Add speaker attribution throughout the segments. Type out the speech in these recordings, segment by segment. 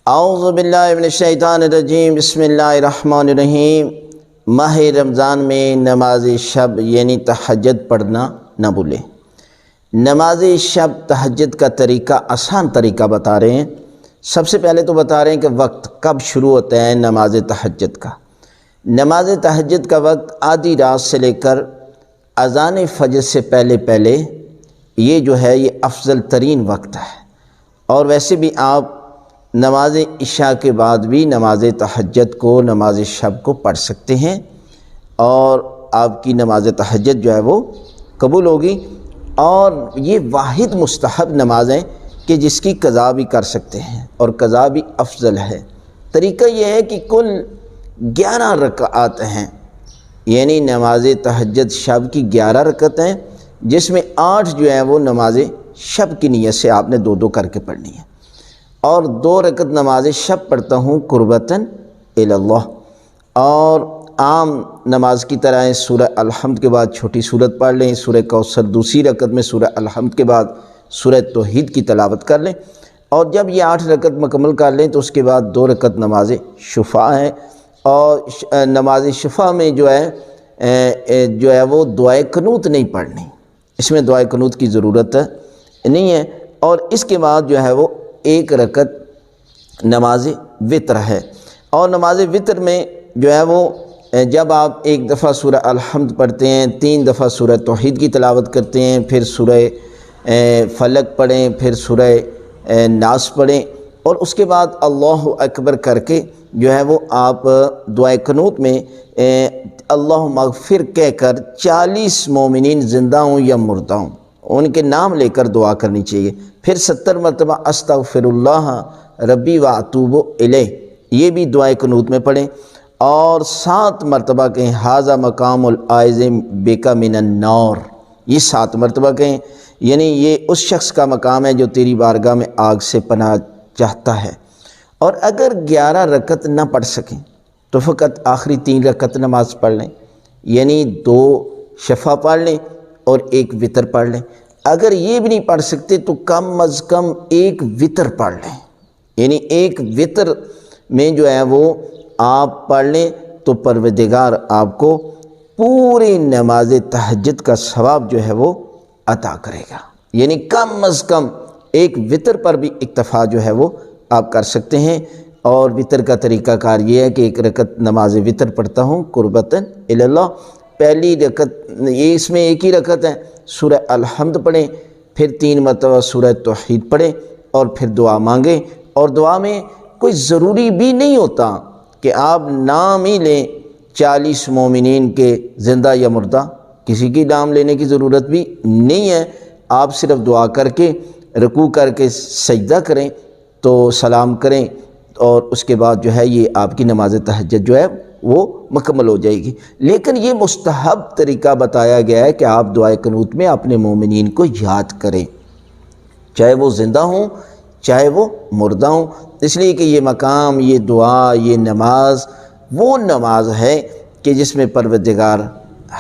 Speaker 1: اعوذ باللہ من الشیطان الرجیم، بسم اللہ الرحمن الرحیم۔ ماہ رمضان میں نماز شب یعنی تہجد پڑھنا نہ بھولیں۔ نماز شب تہجد کا طریقہ آسان طریقہ بتا رہے ہیں۔ سب سے پہلے تو بتا رہے ہیں کہ وقت کب شروع ہوتا ہے نماز تہجد کا۔ نماز تہجد کا وقت آدھی رات سے لے کر اذان فجر سے پہلے یہ جو ہے یہ افضل ترین وقت ہے۔ اور ویسے بھی آپ نماز عشاء کے بعد بھی نماز تہجد کو، نماز شب کو پڑھ سکتے ہیں اور آپ کی نماز تہجد جو ہے وہ قبول ہوگی۔ اور یہ واحد مستحب نماز ہے کہ جس کی قضا بھی کر سکتے ہیں اور قضا بھی افضل ہے۔ طریقہ یہ ہے کہ کل 11 رکعات ہیں، یعنی نماز تہجد شب کی 11 رکعت ہیں، جس میں 8 جو ہیں وہ نماز شب کی نیت سے آپ نے 2 کر کے پڑھنی ہے۔ اور 2 رکعت نماز شب پڑھتا ہوں قربتاً الی اللہ، اور عام نماز کی طرح سورہ الحمد کے بعد چھوٹی سورت پڑھ لیں، سورہ کوثر دوسری رکعت میں سورہ الحمد کے بعد سورہ توحید کی تلاوت کر لیں، اور جب یہ 8 رکعت مکمل کر لیں تو اس کے بعد 2 رکعت نماز شفاء ہے۔ اور نماز شفاء میں جو ہے وہ دعائے قنوت نہیں پڑھنی، اس میں دعائے قنوت کی ضرورت نہیں ہے۔ اور اس کے بعد جو ہے وہ 1 رکعت نماز وتر ہے، اور نماز وتر میں جو ہے وہ جب آپ 1 دفعہ سورہ الحمد پڑھتے ہیں، 3 دفعہ سورہ توحید کی تلاوت کرتے ہیں، پھر سورہ فلق پڑھیں، پھر سورہ ناس پڑھیں، اور اس کے بعد اللہ اکبر کر کے جو ہے وہ آپ دعائے قنوت میں اللہم اغفر کہہ کر 40 مومنین زندہ ہوں یا مردہ ہوں ان کے نام لے کر دعا کرنی چاہیے۔ پھر 70 مرتبہ استغفر اللہ ربی و اتوب الیہ، یہ بھی دعائے قنوت میں پڑھیں، اور 7 مرتبہ کہیں ھذا مقام العائذ بک من النار، یہ 7 مرتبہ کہیں، یعنی یہ اس شخص کا مقام ہے جو تیری بارگاہ میں آگ سے پناہ چاہتا ہے۔ اور اگر 11 رکعت نہ پڑھ سکیں تو فقط آخری 3 رکعت نماز پڑھ لیں، یعنی 2 شفع پڑھ لیں اور 1 وتر پڑھ لیں۔ اگر یہ بھی نہیں پڑھ سکتے تو کم از کم 1 وتر پڑھ لیں، یعنی 1 وتر میں جو ہے وہ آپ پڑھ لیں تو پروردگار آپ کو پوری نماز تہجد کا ثواب جو ہے وہ عطا کرے گا۔ یعنی کم از کم 1 وتر پر بھی اکتفا جو ہے وہ آپ کر سکتے ہیں۔ اور وتر کا طریقہ کار یہ ہے کہ 1 رکعت نماز وتر پڑھتا ہوں قربتاً الی اللہ، پہلی رکعت یہ اس میں 1 ہی رکعت ہے، سورہ الحمد پڑھیں، پھر 3 مرتبہ سورہ توحید پڑھیں، اور پھر دعا مانگیں۔ اور دعا میں کوئی ضروری بھی نہیں ہوتا کہ آپ نام ہی لیں 40 مومنین کے زندہ یا مردہ، کسی کی نام لینے کی ضرورت بھی نہیں ہے۔ آپ صرف دعا کر کے رکوع کر کے سجدہ کریں تو سلام کریں، اور اس کے بعد جو ہے یہ آپ کی نماز تہجد جو ہے وہ مکمل ہو جائے گی۔ لیکن یہ مستحب طریقہ بتایا گیا ہے کہ آپ دعائے قنوت میں اپنے مومنین کو یاد کریں، چاہے وہ زندہ ہوں چاہے وہ مردہ ہوں، اس لیے کہ یہ مقام، یہ دعا، یہ نماز وہ نماز ہے کہ جس میں پروردگار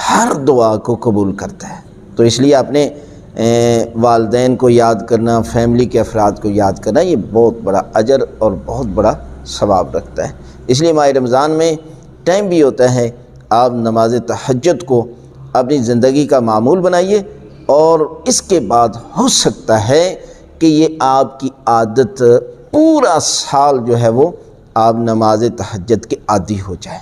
Speaker 1: ہر دعا کو قبول کرتا ہے۔ تو اس لیے اپنے والدین کو یاد کرنا، فیملی کے افراد کو یاد کرنا، یہ بہت بڑا اجر اور بہت بڑا ثواب رکھتا ہے۔ اس لیے ماہ رمضان میں ٹائم بھی ہوتا ہے، آپ نماز تہجد کو اپنی زندگی کا معمول بنائیے، اور اس کے بعد ہو سکتا ہے کہ یہ آپ کی عادت پورا سال جو ہے وہ آپ نماز تہجد کے عادی ہو جائیں۔